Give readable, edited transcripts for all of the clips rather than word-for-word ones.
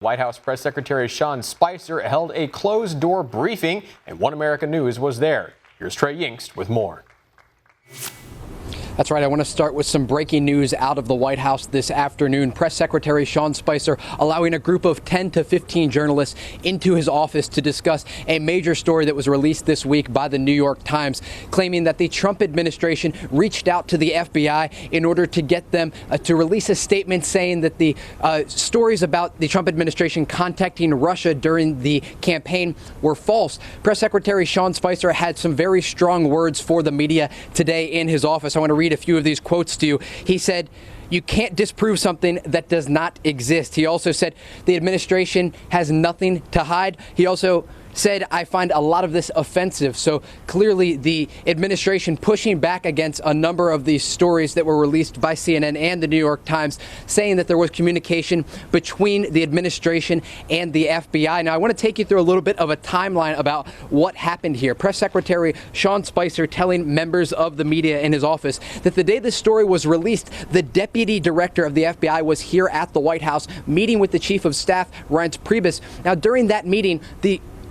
White House Press Secretary Sean Spicer held a closed-door briefing, and One America News was there. Here's Trey Yingst with more. That's right. I want to start with some breaking news out of the White House this afternoon. Press Secretary Sean Spicer allowing a group of 10 to 15 journalists into his office to discuss a major story that was released this week by the New York Times, claiming that the Trump administration reached out to the FBI in order to get them to release a statement saying that the stories about the Trump administration contacting Russia during the campaign were false. Press Secretary Sean Spicer had some very strong words for the media today in his office. I want to read a few of these quotes to you. He said, "You can't disprove something that does not exist." He also said the administration has nothing to hide. He also said, "I find a lot of this offensive." So clearly the administration pushing back against a number of these stories that were released by CNN and the New York Times, saying that there was communication between the administration and the FBI. Now, I want to take you through a little bit of a timeline about what happened here. Press Secretary Sean Spicer telling members of the media in his office that the day this story was released, the deputy director of the FBI was here at the White House meeting with the chief of staff, Reince Priebus. Now, during that meeting,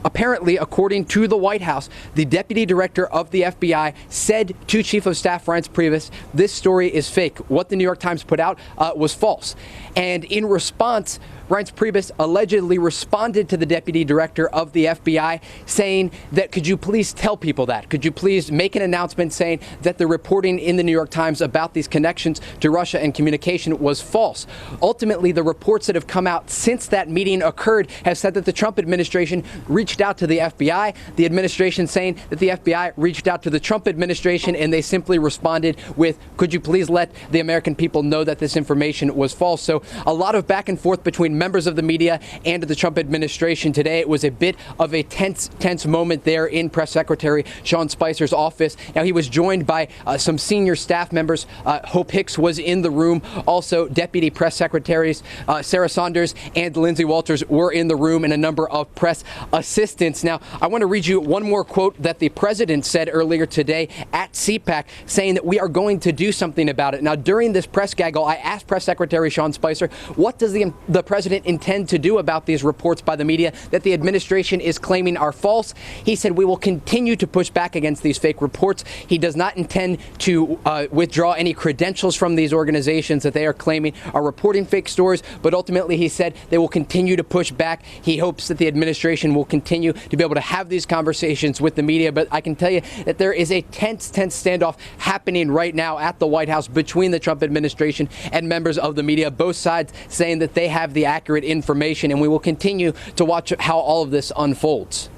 apparently, according to the White House, the deputy director of the FBI said to Chief of Staff Reince Priebus, "This story is fake. What the New York Times put out was false." And in response, Reince Priebus allegedly responded to the deputy director of the FBI saying that, "Could you please tell people that? Could you please make an announcement saying that the reporting in the New York Times about these connections to Russia and communication was false?" Ultimately, the reports that have come out since that meeting occurred have said that the Trump administration reached out to the FBI, the administration saying that the FBI reached out to the Trump administration, and they simply responded with, "Could you please let the American people know that this information was false?" So a lot of back and forth between members of the media and the Trump administration today. It was a bit of a tense moment there in Press Secretary Sean Spicer's office. Now, he was joined by some senior staff members. Hope Hicks was in the room. Also, Deputy Press Secretaries Sarah Saunders and Lindsay Walters were in the room, and a number of press assistants. Now, I want to read you one more quote that the president said earlier today at CPAC, saying that we are going to do something about it. Now, during this press gaggle, I asked Press Secretary Sean Spicer, what does the president intend to do about these reports by the media that the administration is claiming are false? He said, "We will continue to push back against these fake reports." He does not intend to withdraw any credentials from these organizations that they are claiming are reporting fake stories, but ultimately he said they will continue to push back. He hopes that the administration will continue to be able to have these conversations with the media, but I can tell you that there is a tense standoff happening right now at the White House between the Trump administration and members of the media, both sides saying that they have the accurate information, and we will continue to watch how all of this unfolds.